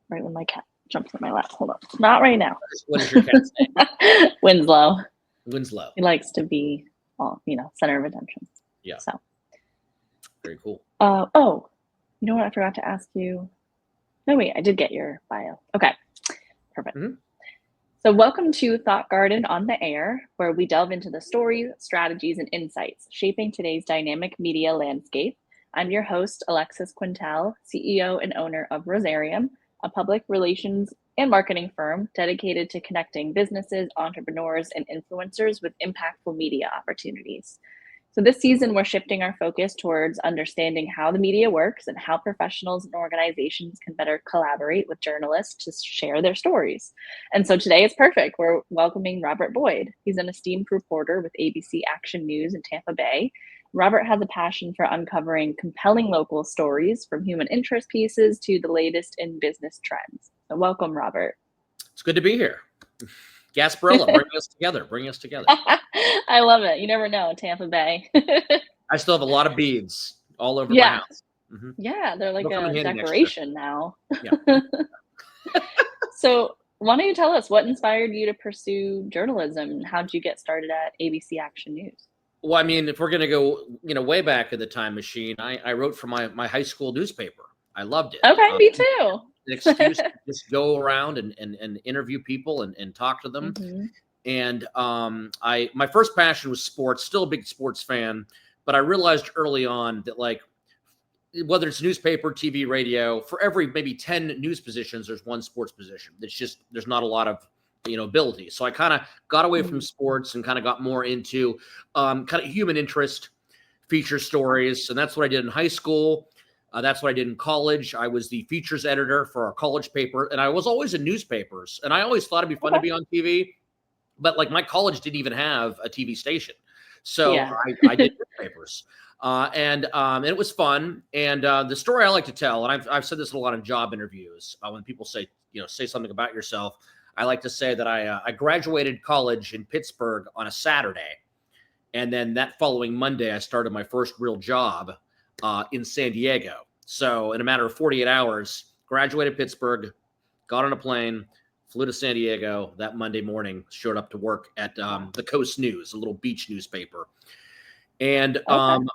right when my cat jumps in my lap. Hold on. Not right now. What is your cat's name? Winslow. Winslow. He likes to be, center of attention. Yeah. So. Very cool. Oh, you know what? I forgot to ask you. No, wait, I did get your bio. Okay, perfect. Mm-hmm. So welcome to Thought Garden on the Air, where we delve into the stories, strategies, and insights shaping today's dynamic media landscape. I'm your host, Alexis Quintal, CEO and owner of Rosarium, a public relations and marketing firm dedicated to connecting businesses, entrepreneurs, and influencers with impactful media opportunities. So this season, we're shifting our focus towards understanding how the media works and how professionals and organizations can better collaborate with journalists to share their stories. And so today is perfect. We're welcoming Robert.Boyd. He's an esteemed reporter with ABC Action News in Tampa Bay. Robert has a passion for uncovering compelling local stories, from human interest pieces to the latest in business trends. So welcome, Robert. It's good to be here. Gasparilla, bring us together. I love it. You never know, Tampa Bay. I still have a lot of beads all over my house. Mm-hmm. Yeah, they're like a decoration now. Yeah. So why don't you tell us what inspired you to pursue journalism, and how did you get started at ABC Action News? Well, I mean, if we're going to go, way back in the time machine, I wrote for my high school newspaper. I loved it. Okay, me too. An excuse to just go around and interview people and talk to them. Mm-hmm. And my first passion was sports, still a big sports fan, but I realized early on that, like, whether it's newspaper, TV, radio, for every maybe 10 news positions, there's one sports position. There's not a lot of, ability. So I kind of got away from sports and kind of got more into kind of human interest, feature stories. And that's what I did in high school. That's what I did in college. I was the features editor for our college paper, and I was always in newspapers. And I always thought it'd be fun to be on TV, but like my college didn't even have a TV station. So I did newspapers. And it was fun. And the story I like to tell, and I've said this in a lot of job interviews, when people say, say something about yourself, I like to say that I graduated college in Pittsburgh on a Saturday. And then that following Monday, I started my first real job in San Diego. So in a matter of 48 hours, graduated Pittsburgh, got on a plane, flew to San Diego that Monday morning, showed up to work at the Coast News, a little beach newspaper. And I'm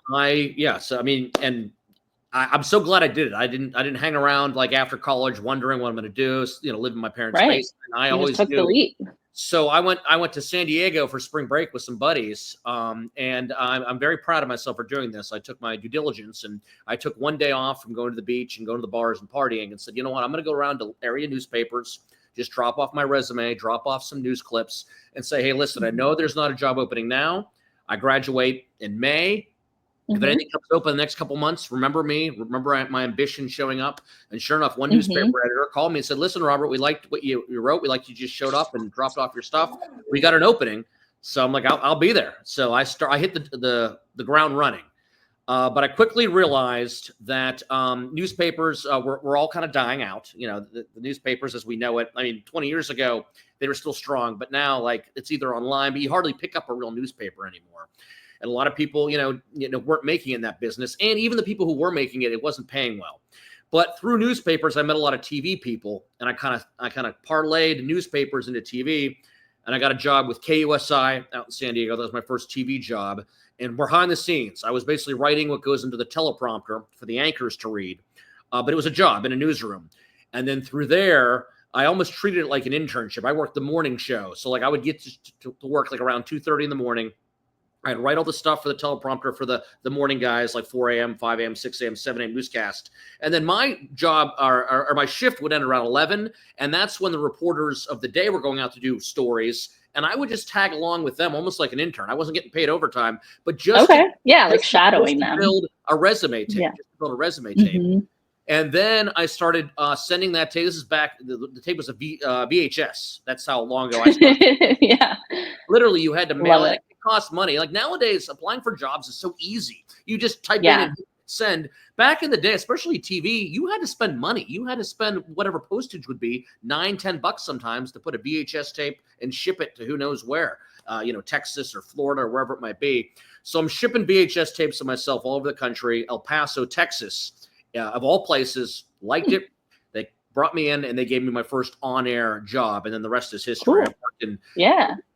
so glad I did it. I didn't hang around like after college wondering what I'm going to do, live in my parents' basement. I always took the leap. So I went to San Diego for spring break with some buddies, and I'm very proud of myself for doing this. I took my due diligence, and I took one day off from going to the beach and going to the bars and partying, and said, you know what, I'm going to go around to area newspapers, just drop off my resume, drop off some news clips, and say, hey, listen, I know there's not a job opening now. I graduate in May. If anything comes open in the next couple months, remember me, remember my ambition showing up. And sure enough, one newspaper editor called me and said, listen, Robert, we liked what you wrote. We liked you just showed up and dropped off your stuff. We got an opening. So I'm like, I'll be there. So I hit the ground running. But I quickly realized that newspapers were all kind of dying out. The newspapers as we know it. I mean, 20 years ago, they were still strong. But now, like, it's either online, but you hardly pick up a real newspaper anymore. And a lot of people, weren't making it in that business. And even the people who were making it, it wasn't paying well. But through newspapers, I met a lot of TV people, and I kind of parlayed newspapers into TV. And I got a job with KUSI out in San Diego. That was my first TV job. And behind the scenes, I was basically writing what goes into the teleprompter for the anchors to read. But it was a job in a newsroom. And then through there, I almost treated it like an internship. I worked the morning show. So like I would get to work like around 2:30 in the morning. I'd write all the stuff for the teleprompter for the morning guys, like 4 a.m., 5 a.m., 6 a.m., 7 a.m. newscast. And then my job or my shift would end around 11. And that's when the reporters of the day were going out to do stories. And I would just tag along with them almost like an intern. I wasn't getting paid overtime, but just like shadowing them. Build a resume tape. Yeah. Just build a resume tape. And then I started sending that tape. This is back. The tape was a VHS. That's how long ago I started. Literally, you had to mail it. It cost money. Like nowadays, applying for jobs is so easy. You just type in and send. Back in the day, especially TV, you had to spend money. You had to spend whatever postage would be, $9-10 sometimes, to put a VHS tape and ship it to who knows where, Texas or Florida or wherever it might be. So I'm shipping VHS tapes to myself all over the country. El Paso, Texas, of all places, liked it. They brought me in, and they gave me my first on-air job, and then the rest is history. Cool.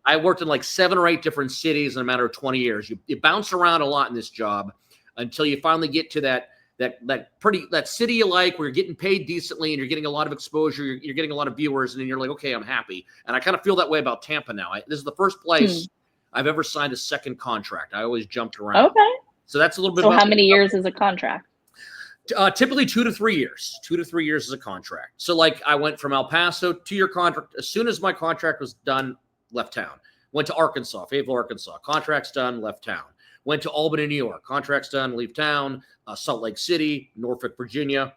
I worked in like 7 or 8 different cities in a matter of 20 years. You bounce around a lot in this job until you finally get to that city you like, where you're getting paid decently and you're getting a lot of exposure, you're getting a lot of viewers, and then you're like, okay, I'm happy. And I kind of feel that way about Tampa now. This is the first place I've ever signed a second contract. I always jumped around. Okay. So that's a little bit. So how many years is a contract? Typically 2 to 3 years. 2 to 3 years is a contract. So like I went from El Paso, 2-year contract. As soon as my contract was done, left town. Went to Arkansas, Fayetteville, Arkansas. Contract's done, left town. Went to Albany, New York. Contract's done, leave town. Salt Lake City, Norfolk, Virginia,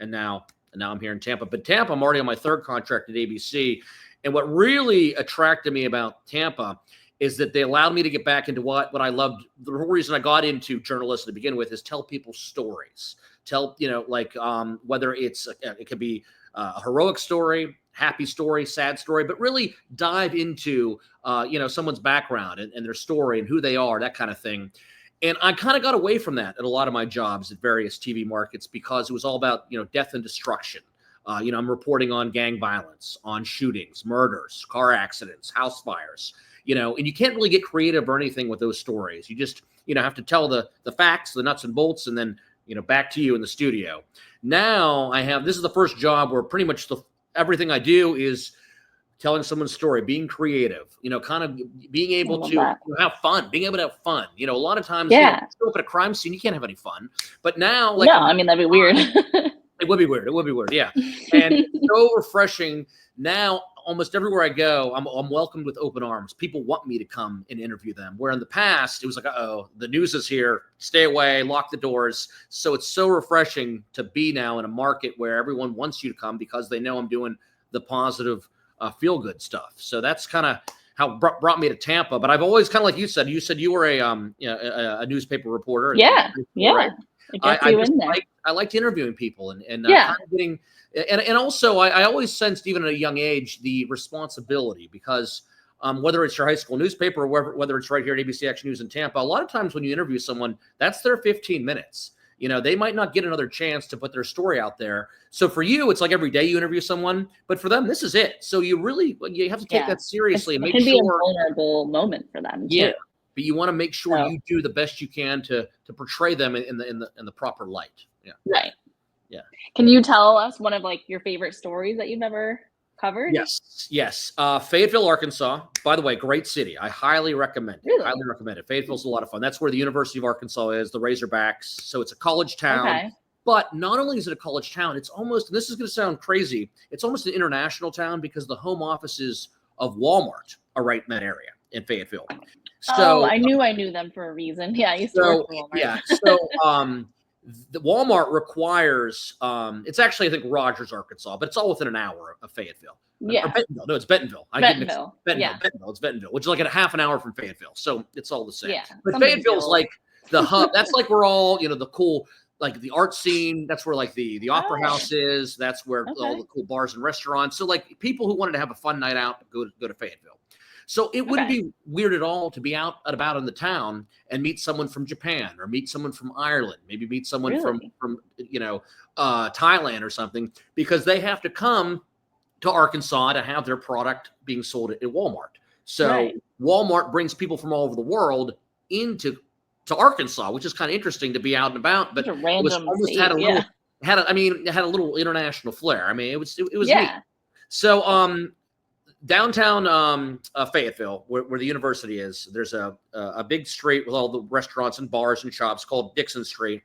and now I'm here in Tampa. But Tampa, I'm already on my 3rd contract at ABC. And what really attracted me about Tampa is that they allowed me to get back into what I loved. The whole reason I got into journalism to begin with is tell people stories. Tell, whether it could be a heroic story, happy story, sad story, but really dive into, someone's background and their story and who they are, that kind of thing. And I kind of got away from that at a lot of my jobs at various TV markets because it was all about, death and destruction. I'm reporting on gang violence, on shootings, murders, car accidents, house fires, and you can't really get creative or anything with those stories. You just, have to tell the facts, the nuts and bolts, and then, back to you in the studio. Now this is the first job where pretty much everything I do is telling someone's story, being creative, kind of being able to have fun, being able to have fun. A lot of times, show up at a crime scene, you can't have any fun. But now, that'd be weird. It would be weird. It would be weird. Yeah. And it's so refreshing. Now, almost everywhere I go, I'm welcomed with open arms. People want me to come and interview them. Where in the past, it was like, uh-oh, the news is here. Stay away, lock the doors. So it's so refreshing to be now in a market where everyone wants you to come because they know I'm doing the positive, feel-good stuff. So that's kind of how brought me to Tampa. But I've always kind of like you said you were a newspaper reporter. Yeah. Right? I liked interviewing people and kind of getting and also I always sensed, even at a young age, the responsibility because whether it's your high school newspaper or whether it's right here at ABC Action News in Tampa, a lot of times when you interview someone, that's their 15 minutes. They might not get another chance to put their story out there. So for you, it's like every day you interview someone, but for them, this is it. So you have to take that seriously and make sure. It can be a vulnerable moment for them too. Yeah. But you want to make sure you do the best you can to portray them in the proper light. Yeah. Right. Yeah. Can you tell us one of your favorite stories that you've ever covered? Yes. Fayetteville, Arkansas. By the way, great city. I highly recommend it. Really? Highly recommend it. Fayetteville's a lot of fun. That's where the University of Arkansas is, the Razorbacks. So it's a college town. Okay. But not only is it a college town, it's almost, and this is going to sound crazy, it's almost an international town because the home offices of Walmart are right in that area in Fayetteville. So I knew them for a reason. Yeah, I used to work for Walmart. Yeah. So the Walmart requires it's actually, I think, Rogers, Arkansas, but it's all within an hour of Fayetteville. Yeah. Or Bentonville. No, it's Bentonville. Bentonville. Bentonville. It's Bentonville, which is like a half an hour from Fayetteville. So it's all the same. Yeah. But Fayetteville's like the hub. That's like where all, the cool, like the art scene. That's where like the opera house is. That's where all the cool bars and restaurants. So like people who wanted to have a fun night out go to Fayetteville. So it wouldn't be weird at all to be out and about in the town and meet someone from Japan or meet someone from Ireland, maybe meet someone from Thailand or something, because they have to come to Arkansas to have their product being sold at Walmart. So Walmart brings people from all over the world to Arkansas, which is kind of interesting to be out and about. But it was almost state, had a little international flair. I mean, it was neat. So downtown Fayetteville, where the university is, there's a big street with all the restaurants and bars and shops called Dixon Street.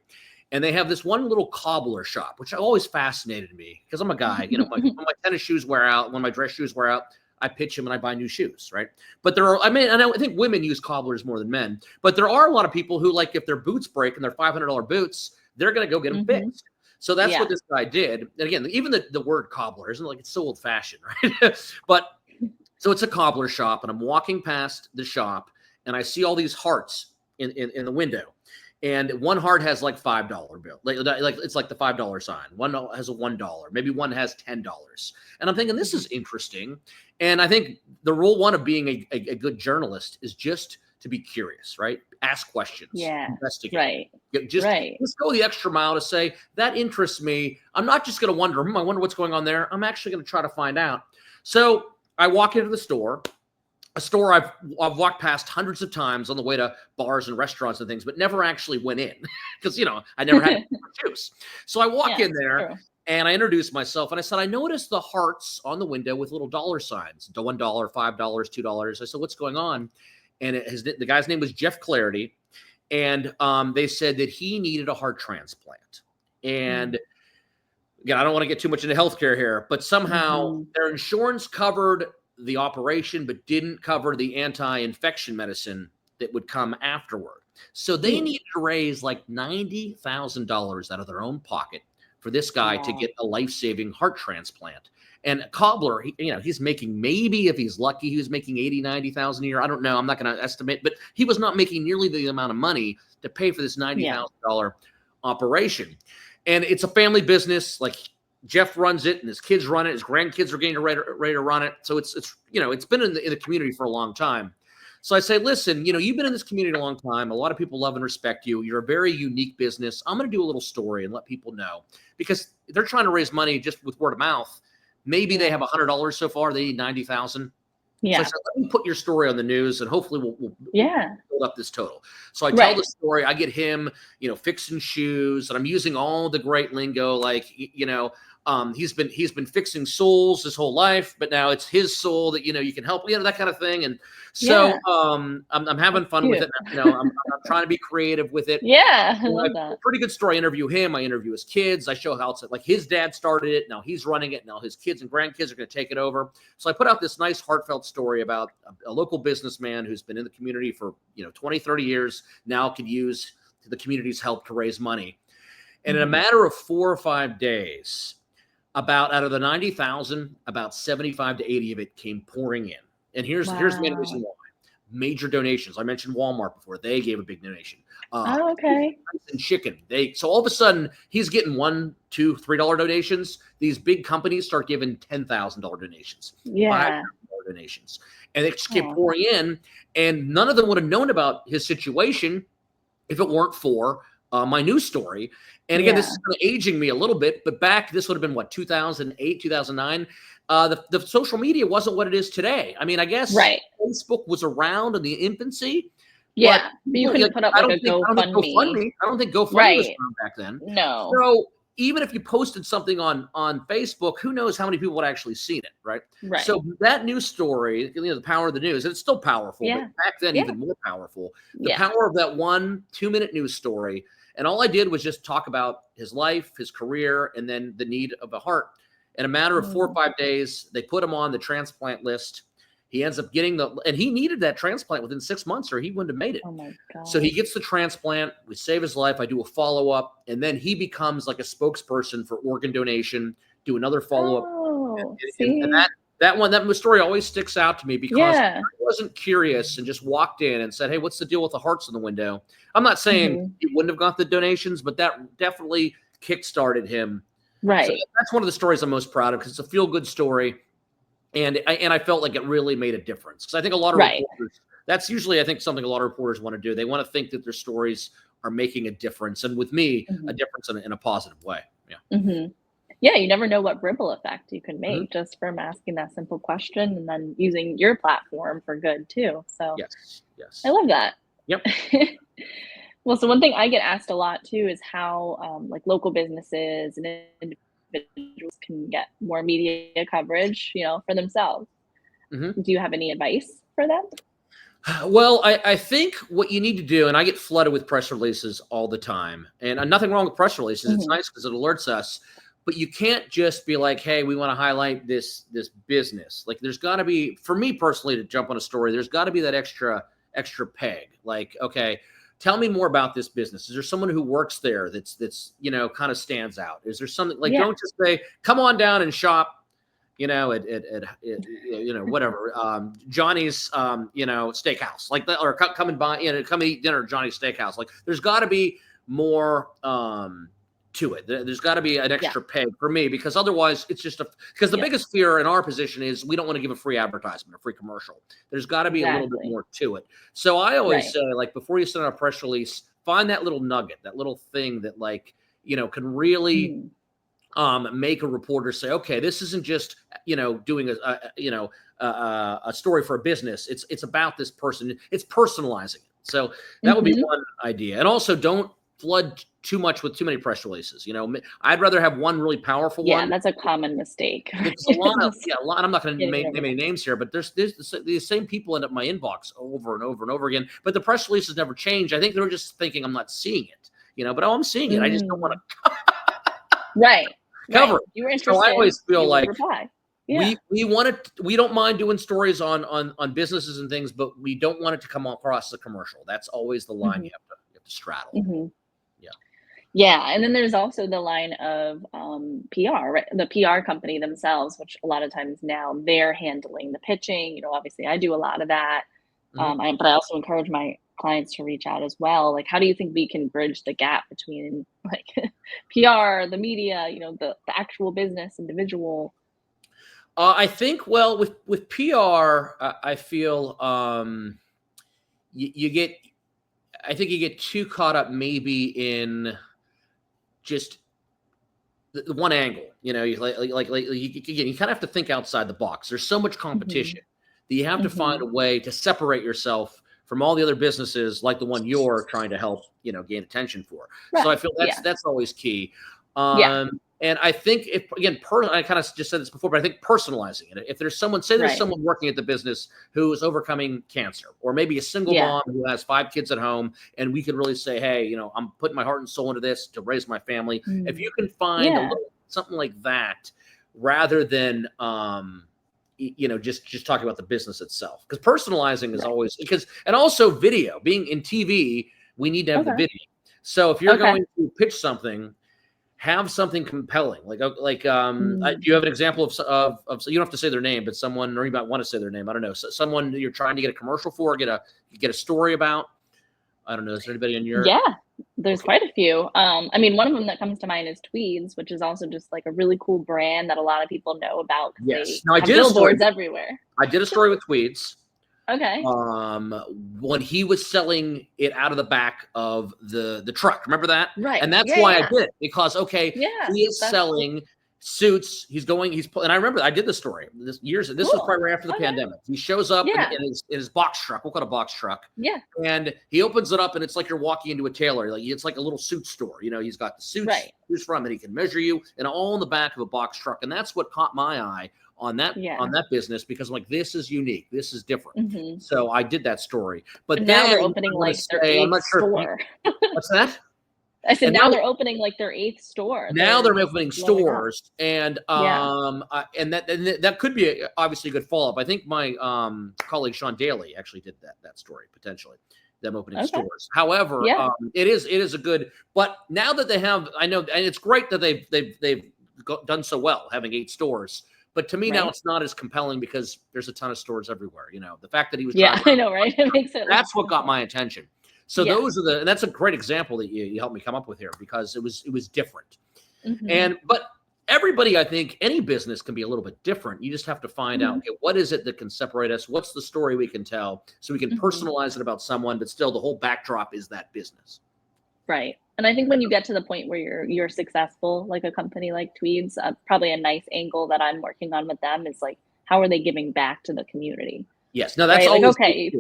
And they have this one little cobbler shop, which always fascinated me because I'm a guy, when my tennis shoes wear out, when my dress shoes wear out, I pitch them and I buy new shoes, right? But I think women use cobblers more than men, but there are a lot of people who, like, if their boots break and they're $500 boots, they're going to go get them fixed. So that's what this guy did. And again, even the word cobbler isn't, like, it's so old fashioned, right? But so it's a cobbler shop, and I'm walking past the shop and I see all these hearts in the window. And one heart has like $5 bill, like it's like the $5 sign. One has a $1, maybe one has $10. And I'm thinking, this is interesting. And I think the rule one of being a good journalist is just to be curious, right? Ask questions, Yeah. investigate. Right. Just Right. go the extra mile to say, that interests me. I'm not just going to wonder, I wonder what's going on there. I'm actually going to try to find out. So I walk into the store, a store I've walked past hundreds of times on the way to bars and restaurants and things, but never actually went in because, I never had juice. So I walk in there True. and I introduced myself and I said, I noticed the hearts on the window with little dollar signs, $1, $5, $2. I said, what's going on? And the guy's name was Jeff Clarity. And they said that he needed a heart transplant. And again, I don't want to get too much into healthcare here, but somehow their insurance covered the operation, but didn't cover the anti-infection medicine that would come afterward. So they needed to raise like $90,000 out of their own pocket for this guy to get a life-saving heart transplant. And Cobbler, he's making, maybe if he's lucky, he was making 80, 90,000 a year. I don't know. I'm not going to estimate, but he was not making nearly the amount of money to pay for this $90,000 operation. And it's a family business. Like Jeff runs it and his kids run it. His grandkids are getting ready to run it. So it's been in the community for a long time. So I say, listen, you've been in this community a long time. A lot of people love and respect you. You're a very unique business. I'm going to do a little story and let people know, because they're trying to raise money just with word of mouth. Maybe they have $100 so far. They need 90,000. Yeah. So I said, let me put your story on the news and hopefully we'll build up this total. So I tell the story. I get him, fixing shoes, and I'm using all the great lingo, like, he's been fixing souls his whole life, but now it's his soul that, you can help, that kind of thing. And so I'm having fun with it. I'm trying to be creative with it. Yeah. I love that. Pretty good story. I interview him. I interview his kids. I show how it's like his dad started it. Now he's running it. Now his kids and grandkids are going to take it over. So I put out this nice heartfelt story about a local businessman who's been in the community for, 20, 30 years, now could use the community's help to raise money. And in a matter of 4 or 5 days, out of the 90,000, about 75 to 80 of it came pouring in. And here's the main reason why. Major donations. I mentioned Walmart before. They gave a big donation. Okay. And chicken. So all of a sudden he's getting $1, $2, $3 donations. These big companies start giving $10,000 donations. $5,000 donations. And they just keep pouring in. And none of them would have known about his situation if it weren't for my news story. And again, this is kind of aging me a little bit, but this would have been 2008, 2009. The social media wasn't what it is today. I mean, I guess Facebook was around in the infancy. Yeah, but you couldn't put up like a GoFundMe. I don't think GoFundMe was around back then. No. So even if you posted something on Facebook, who knows how many people would actually seen it, right? Right. So that news story, the power of the news, and it's still powerful, but back then even more powerful. The power of that 1 2-minute news story. And all I did was just talk about his life, his career, and then the need of a heart. In a matter of 4 or 5 days, they put him on the transplant list. He ends up getting and he needed that transplant within 6 months or he wouldn't have made it. Oh my God. So he gets the transplant. We save his life. I do a follow-up. And then he becomes like a spokesperson for organ donation, do another follow-up. Oh, and that story always sticks out to me because I wasn't curious and just walked in and said, hey, what's the deal with the hearts in the window? I'm not saying he wouldn't have got the donations, but that definitely kickstarted him. Right. So that's one of the stories I'm most proud of because it's a feel-good story. And I felt like it really made a difference. Because I think a lot of reporters, that's usually, I think, something a lot of reporters want to do. They want to think that their stories are making a difference. And with me, a difference in a positive way. Yeah. Yeah, you never know what ripple effect you can make just from asking that simple question and then using your platform for good too. So yes. I love that. Yep. Well, so one thing I get asked a lot too is how like local businesses and individuals can get more media coverage, for themselves. Do you have any advice for them? Well, I think what you need to do, and I get flooded with press releases all the time, and nothing wrong with press releases. It's nice because it alerts us. But you can't just be like, hey, we want to highlight this business. Like there's got to be, for me personally, to jump on a story, there's got to be that extra peg. Like, okay, tell me more about this business. Is there someone who works there that's kind of stands out? Is there something like, don't just say, come on down and shop, at whatever, Johnny's, steakhouse like that, or come and buy, come and eat dinner at Johnny's Steakhouse. Like there's got to be more, to it. There's got to be an extra peg for me, because otherwise it's just because the biggest fear in our position is we don't want to give a free advertisement, a free commercial. There's got to be a little bit more to it. So I always say, like, before you send out a press release, find that little nugget, that little thing that, like, you know, can really make a reporter say, okay, this isn't just, you know, doing a story for a business. It's about this person. It's personalizing it. So that would be one idea. And also, don't flood too much with too many press releases. You know, I'd rather have one really powerful one. Yeah, that's a common mistake. It's a lot of I'm not going to name any names here, but there's the same people end up in my inbox over and over and over again. But the press releases never change. I think they're just thinking I'm not seeing it. You know, but I'm seeing it. I just don't want to cover it. You were interested. So I always feel like we don't mind doing stories on businesses and things, but we don't want it to come across the commercial. That's always the line you have to straddle. Yeah, and then there's also the line of PR, right? The PR company themselves, which a lot of times now they're handling the pitching. You know, obviously I do a lot of that, but I also encourage my clients to reach out as well. Like, how do you think we can bridge the gap between, like, PR, the media, you know, the actual business individual? I think, well, with PR, I feel you get too caught up maybe in just the one angle. You know, you kind of have to think outside the box. There's so much competition that you have to find a way to separate yourself from all the other businesses, like the one you're trying to help, you know, gain attention for. Right. So I feel that's always key. And I think, I kind of just said this before, but I think personalizing it. If there's someone, say there's someone working at the business who is overcoming cancer, or maybe a single mom who has 5 kids at home, and we could really say, hey, you know, I'm putting my heart and soul into this to raise my family. If you can find a little, something like that, rather than, you know, just talking about the business itself, because personalizing is always, and also video, being in TV, we need to have the video. So if you're going to pitch something, have something compelling, do you have an example of you don't have to say their name, but someone, or you might want to say their name, I don't know, someone that you're trying to get a commercial for, get a story about? I don't know, is there anybody in your there's quite a few. I mean, one of them that comes to mind is Tweeds, which is also just like a really cool brand that a lot of people know about. Yes, now I did billboards everywhere. I did a story with Tweeds. Okay. When he was selling it out of the back of the truck, remember that? Right. And that's why I did it, because he is selling suits. And I remember I did the story this was probably right after the pandemic. He shows up in his box truck. We'll call it a box truck. Yeah. And he opens it up, and it's like you're walking into a tailor. Like, it's like a little suit store. You know, he's got the suits to choose from, and he can measure you, and all in the back of a box truck. And that's what caught my eye on that business, because I'm like, this is unique, this is different. So I did that story. But now they're opening like their 8th store. What's that? I said now they're opening like their 8th store. Now they're opening stores, and that could be obviously a good follow-up. I think my colleague Sean Daly actually did that story, potentially, them opening stores. However, it is a good. But now that they have, I know, and it's great that they've done so well, having 8 stores. But to me now, it's not as compelling, because there's a ton of stores everywhere. You know, the fact that he was I know, right? It makes it. That's what got my attention. So those are and that's a great example that you helped me come up with here, because it was different. But everybody, I think any business can be a little bit different. You just have to find out, okay, what is it that can separate us? What's the story we can tell, so we can personalize it about someone, but still the whole backdrop is that business. Right. And I think when you get to the point where you're successful, like a company like Tweeds, probably a nice angle that I'm working on with them is like, how are they giving back to the community? Yes. No, that's always okay.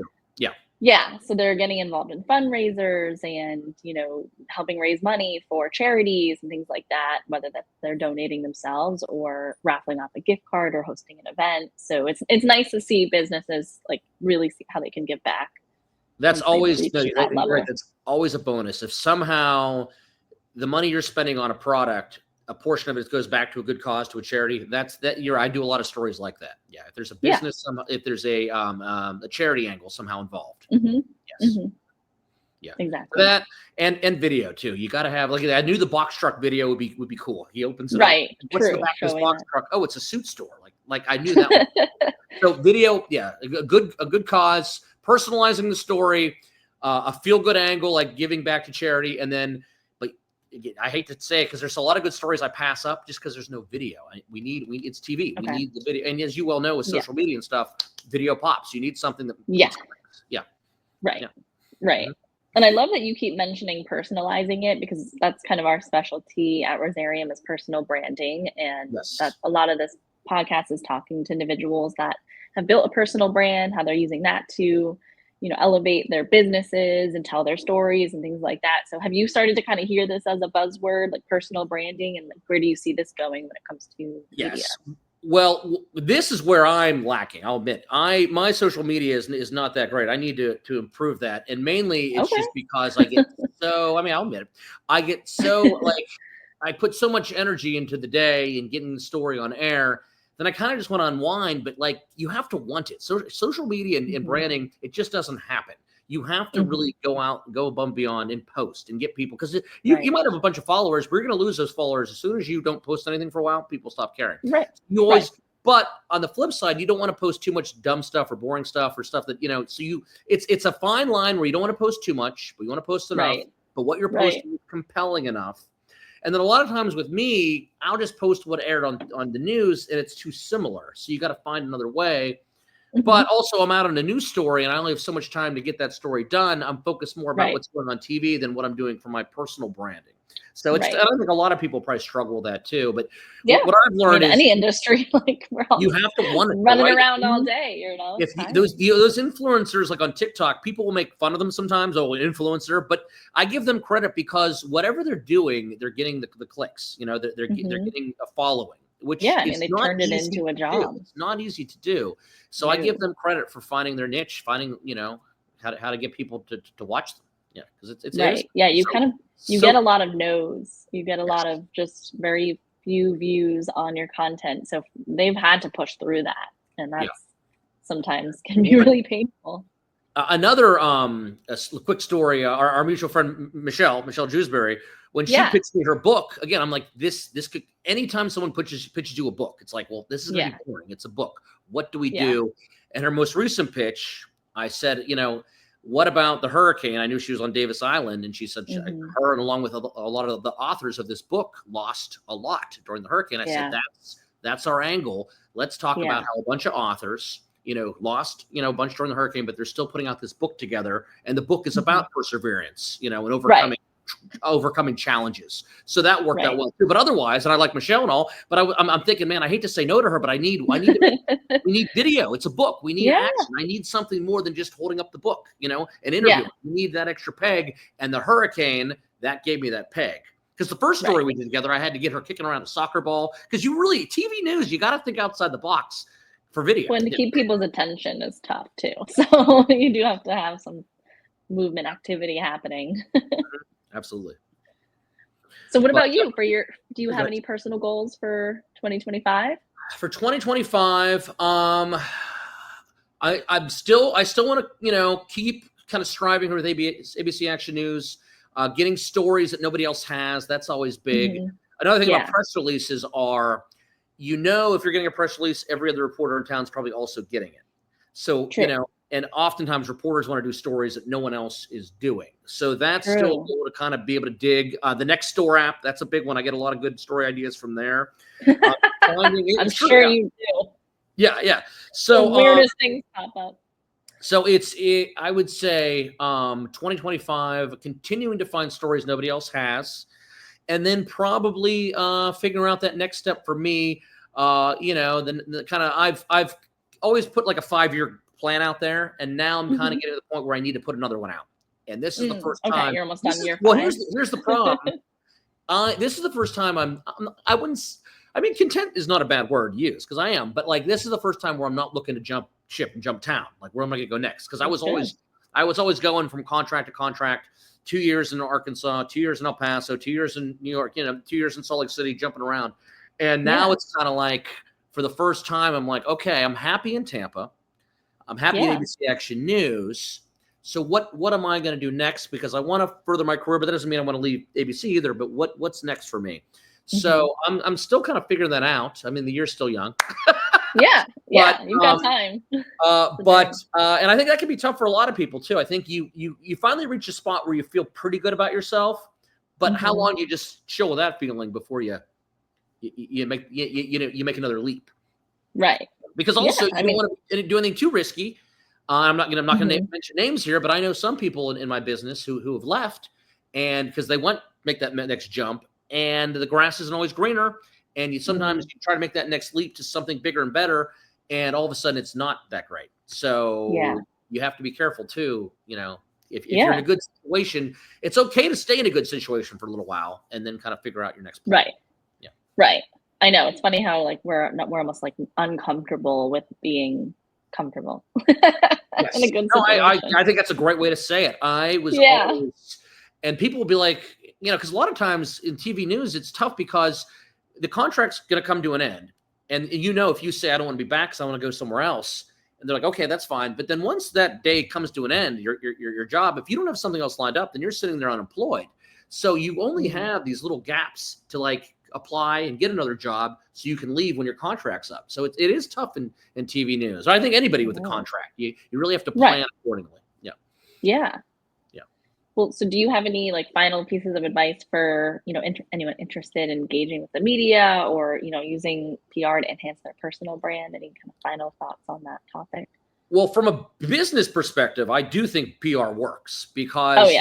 Yeah. So they're getting involved in fundraisers and, you know, helping raise money for charities and things like that, whether they're donating themselves or raffling off a gift card or hosting an event. So it's nice to see businesses like really see how they can give back. That's always that's always a bonus. If somehow the money you're spending on a product, a portion of it goes back to a good cause, to a charity, I do a lot of stories like that. Yeah. If there's a business, if there's a charity angle somehow involved. Yes. Yeah. Exactly. That and video too. You got to have, like, I knew the box truck video would be cool. He opens it up. What's the back of his box truck? Oh, it's a suit store. Like I knew that one. So video, a good cause, personalizing the story, a feel good angle, like giving back to charity, and then I hate to say it because there's a lot of good stories I pass up just because there's no video. It's TV. We need the video. And as you well know, with social media and stuff, video pops. You need something that. Yeah. Yeah. Right. Yeah. Right. Mhm. And I love that you keep mentioning personalizing it, because that's kind of our specialty at Rosarium, is personal branding. And that Yes. a lot of this podcast is talking to individuals that have built a personal brand, how they're using that to, elevate their businesses and tell their stories and things like that. So have you started to kind of hear this as a buzzword, like personal branding, and like, where do you see this going when it comes to media? Yes. Well, this is where I'm lacking. I'll admit, my social media is not that great. I need to improve that, and mainly it's Okay. just because I get so. I mean, I'll admit it. I get so like I put so much energy into the day and getting the story on air. Then I kind of just want to unwind, but like you have to want it. So social media and Mhm. branding, it just doesn't happen. You have to Mhm. really go out, go above and beyond, and post and get people, because you Right. might have a bunch of followers, but you're going to lose those followers as soon as you don't post anything for a while. People stop caring. Right. You Right. always, but on the flip side, you don't want to post too much dumb stuff or boring stuff or stuff that So it's a fine line where you don't want to post too much, but you want to post enough. Right. But what you're Right. posting is compelling enough. And then a lot of times with me, I'll just post what aired on the news, and it's too similar. So you got to find another way. But Mhm. also, I'm out on a news story, and I only have so much time to get that story done. I'm focused more about Right. what's going on TV than what I'm doing for my personal branding. So I Right. don't think a lot of people probably struggle with that too. But Yeah. what I've I mean, learned is any industry, like we're all you have to want it. The running right around all thing. day, it's If tiring. those influencers like on TikTok, people will make fun of them sometimes. Oh, an influencer, but I give them credit because whatever they're doing, they're getting the clicks. They're Mhm. getting a following, Yeah, which I mean, is they've not turned it easy into a to do. job. It's not easy to do. So I give No. them credit for finding their niche, finding how to get people to watch them. Yeah, because it is Right. Yeah, you get a so lot of no's. You get a lot yes. of just very few views on your content. So they've had to push through that, and Yeah. that's sometimes can be really painful. Another quick story. Our mutual friend Michelle Jewsbury, when she Yeah. pitched me her book, again, I'm like, this could, anytime someone pitches you a book, it's like, well, this is going to Yeah. be boring. It's a book. What do we Yeah. do? And her most recent pitch, I said, what about the hurricane? I knew she was on Davis Island, and she said Mhm. her, and along with a lot of the authors of this book, lost a lot during the hurricane. I said, Yeah. that's our angle. Let's talk about Yeah. how a bunch of authors lost, a bunch during the hurricane, but they're still putting out this book together. And the book is Mhm. about perseverance, and Right. overcoming challenges. So that worked out Right. well too. But otherwise, and I like Michelle and all, but I'm thinking, man, I hate to say no to her, but we need video. It's a book. We need Yeah. action. I need something more than just holding up the book, an Yeah. interview. We need that extra peg. And the hurricane, that gave me that peg. Because the first Right. story we did together, I had to get her kicking around a soccer ball. Because TV news, you got to think outside the box for video. When to keep people's attention is tough too. So you do have to have some movement activity happening. Absolutely. So what But about you? Do you have good. any personal goals for 2025? For 2025, I still want to, keep kind of striving with ABC Action News, getting stories that nobody else has. That's always big. Mhm. Another thing about Yeah. press releases are, if you're getting a press release, every other reporter in town is probably also getting it. So, True. and oftentimes reporters want to do stories that no one else is doing. So that's still a True. goal to kind of be able to dig. The Next Store app, that's a big one. I get a lot of good story ideas from there. I'm sure you do. Yeah. The So, weirdest things pop up. so I would say 2025, continuing to find stories nobody else has, and then probably figuring out that next step for me. The kind of I've always put like a 5-year plan out there, and now I'm kind of Mhm. getting to the point where I need to put another one out. And this is the first Okay, time. you're almost on year Well, 5. here's the problem. This is the first time I wouldn't. I mean, content is not a bad word to use, because I am, but like this is the first time where I'm not looking to jump ship and jump town. Like, where am I going to go next? Because I was always going from contract to contract. 2 years in Arkansas, 2 years in El Paso, 2 years in New York, 2 years in Salt Lake City, jumping around. And now Yeah. it's kind of like, for the first time, I'm like, okay, I'm happy in Tampa. I'm happy in Yeah. ABC Action News. So what am I going to do next? Because I want to further my career, but that doesn't mean I want to leave ABC either. But what's next for me? So Mhm. I'm still kind of figuring that out. I mean, the year's still young. Yeah. Yeah, But you've got time. For and I think that can be tough for a lot of people too. I think you finally reach a spot where you feel pretty good about yourself, But how long do you just chill with that feeling before you make another leap? Right. Because also you don't want to do anything too risky. I'm not going to mention names here, but I know some people in my business who have left, and because they want to make that next jump, and the grass isn't always greener, and sometimes you try to make that next leap to something bigger and better, and all of a sudden it's not that great. So you have to be careful too. If you're in a good situation, it's okay to stay in a good situation for a little while and then kind of figure out your next plan. Right. Yeah. Right. I know. It's funny how we're almost uncomfortable with being comfortable. Yes. In a good situation. I think that's a great way to say it. I was always, and people will be like, because a lot of times in TV news, it's tough because the contract's going to come to an end. And if you say, I don't want to be back because I want to go somewhere else, and they're like, okay, that's fine. But then once that day comes to an end, your job, if you don't have something else lined up, then you're sitting there unemployed. So you only have these little gaps to apply and get another job so you can leave when your contract's up. So it is tough in TV news. I think anybody with a contract, you really have to plan accordingly. Yeah. Yeah. Yeah. Well, so do you have any final pieces of advice for, anyone interested in engaging with the media or, using PR to enhance their personal brand? Any kind of final thoughts on that topic? Well, from a business perspective, I do think PR works because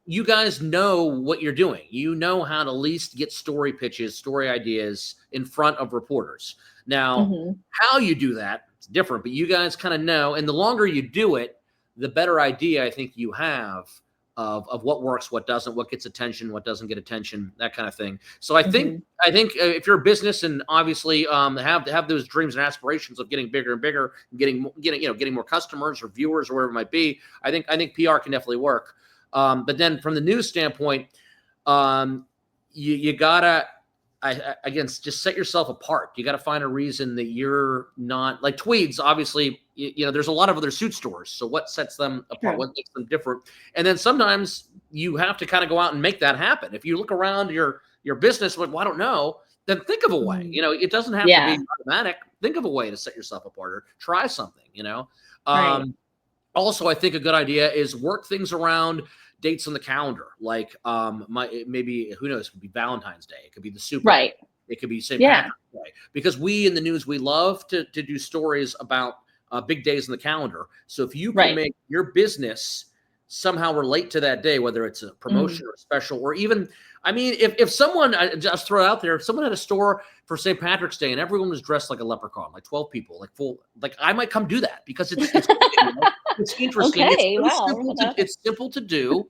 you guys know what you're doing. You know how to at least get story pitches, story ideas in front of reporters. Now, how you do that is different, but you guys kind of know. And the longer you do it, the better idea I think you have of what works, what doesn't, what gets attention, what doesn't get attention, that kind of thing. So I think if you're a business and obviously have those dreams and aspirations of getting bigger and bigger, getting more customers or viewers or whatever it might be, I think PR can definitely work. But then from the news standpoint, you gotta again just set yourself apart. You got to find a reason that you're not like Tweeds. Obviously, there's a lot of other suit stores. So what sets them apart? What makes them different? And then sometimes you have to kind of go out and make that happen. If you look around your business, well, I don't know. Then think of a way. It doesn't have to be automatic. Think of a way to set yourself apart or try something. Also, I think a good idea is work things around dates on the calendar, like maybe who knows, it could be Valentine's Day, it could be the Super Bowl, it could be St. Patrick's Day, because we in the news, we love to do stories about big days in the calendar. So if you can make your business somehow relate to that day, whether it's a promotion or a special, or even, if someone, just throw it out there, if someone had a store for St. Patrick's Day and everyone was dressed like a leprechaun, like 12 people, I might come do that because it's it's interesting. Okay, it's simple to do.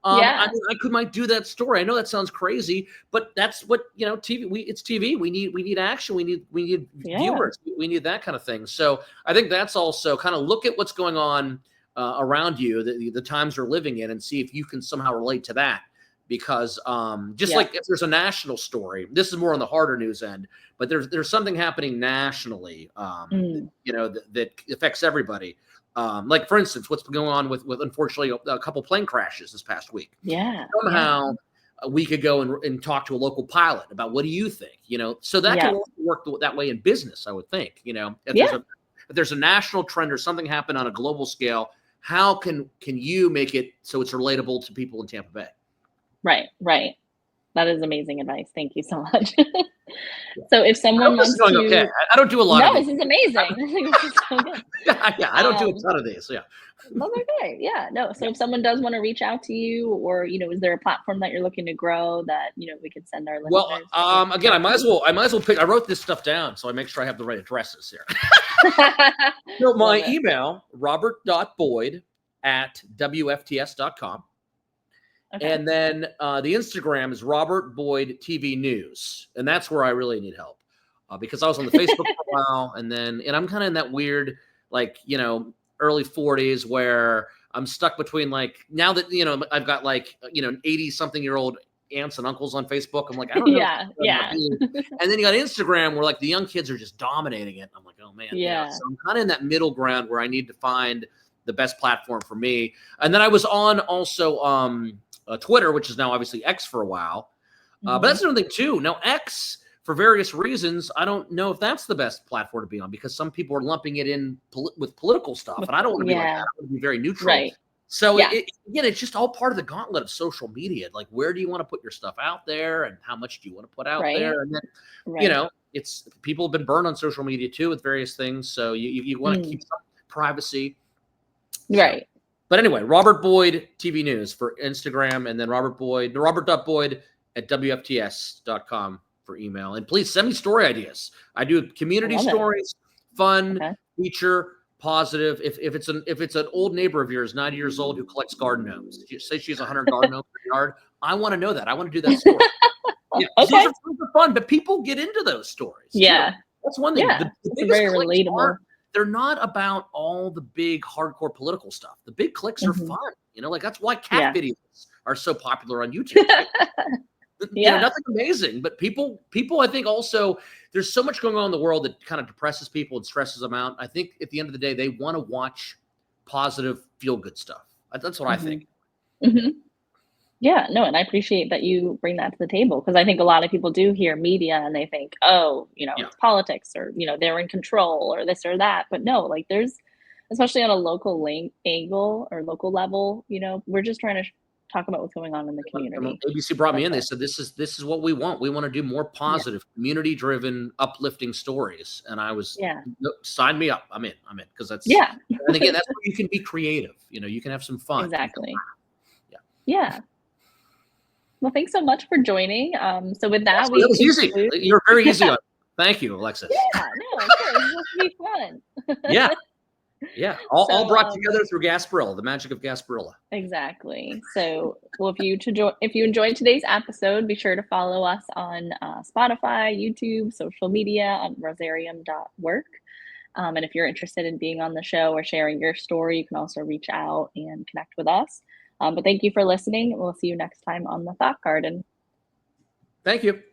I might do that story. I know that sounds crazy, but that's what TV. It's TV. We need action. We need viewers. We need that kind of thing. So I think that's also kind of look at what's going on around you, the times we're living in, and see if you can somehow relate to that. Because like if there's a national story, this is more on the harder news end, but there's something happening nationally, that affects everybody. Like for instance, what's been going on with unfortunately a couple plane crashes this past week. Somehow we could go and talk to a local pilot about what do you think, so that can work that way in business, I would think, if there's a national trend or something happen on a global scale, how can you make it so it's relatable to people in Tampa Bay? Right. That is amazing advice. Thank you so much. So if someone wants to, okay. I don't do a lot of these. This is amazing. This is so good. I don't do a ton of these. Yeah. That's okay. Yeah. No. So if someone does want to reach out to you, or is there a platform that you're looking to grow that we could send our listeners? Well, again, I might as well pick. I wrote this stuff down, so I make sure I have the right addresses here. So my email, Robert.Boyd @WFTS.com. Okay. And then the Instagram is Robert.Boyd TV News. And that's where I really need help because I was on the Facebook for a while. And I'm kind of in that weird, early 40s where I'm stuck between now that, I've got 80-something-year-old aunts and uncles on Facebook. I'm like, I don't know. Yeah. And then you got Instagram where the young kids are just dominating it. I'm like, oh man. Yeah. So I'm kind of in that middle ground where I need to find the best platform for me. And then I was on also, Twitter, which is now obviously X for a while. But that's another thing too. Now X, for various reasons, I don't know if that's the best platform to be on because some people are lumping it in with political stuff. And I don't want to be like that. I want to be very neutral. Right. So Yeah. again, it's just all part of the gauntlet of social media. Like, where do you want to put your stuff out there, and how much do you want to put out Right. there? And then, Right. it's people have been burned on social media too with various things. So you want to keep some privacy. So, Right. but anyway, Robert Boyd TV News for Instagram, and then Robert.Boyd at WFTS.com for email. And please send me story ideas. I do community stories, fun, feature, positive. If it's an old neighbor of yours, 90 years old, who collects garden gnomes, say she has 100 garden gnomes in her yard, I want to know that. I want to do that story. Yeah, those are fun, but people get into those stories. Yeah. Too. That's one thing. Yeah. The it's very clicks relatable. they're not about all the big hardcore political stuff. The big clicks are fun. Like that's why cat videos are so popular on YouTube. Right? Nothing amazing, but people, I think also there's so much going on in the world that kind of depresses people and stresses them out. I think at the end of the day, they want to watch positive, feel good stuff. That's what I think. Yeah, no, and I appreciate that you bring that to the table, because I think a lot of people do hear media and they think, oh, it's politics, or, they're in control, or this or that. But no, like there's, especially on a local angle or local level, we're just trying to talk about what's going on in the community. ABC brought me in. They said, this is what we want. We want to do more positive, community-driven, uplifting stories. And I was, sign me up. I'm in. Because that's, and again, that's where you can be creative. You can have some fun. Exactly. Yeah. Well, thanks so much for joining. So with that, that was easy. You're very easy on. Thank you, Alexis. Yeah, no, of course. It's supposed to be fun. Yeah. All brought together through Gasparilla, the magic of Gasparilla. Exactly. So, well, if you enjoyed today's episode, be sure to follow us on Spotify, YouTube, social media on rosarium.work. And if you're interested in being on the show or sharing your story, you can also reach out and connect with us. But thank you for listening. We'll see you next time on the Thought Garden. Thank you.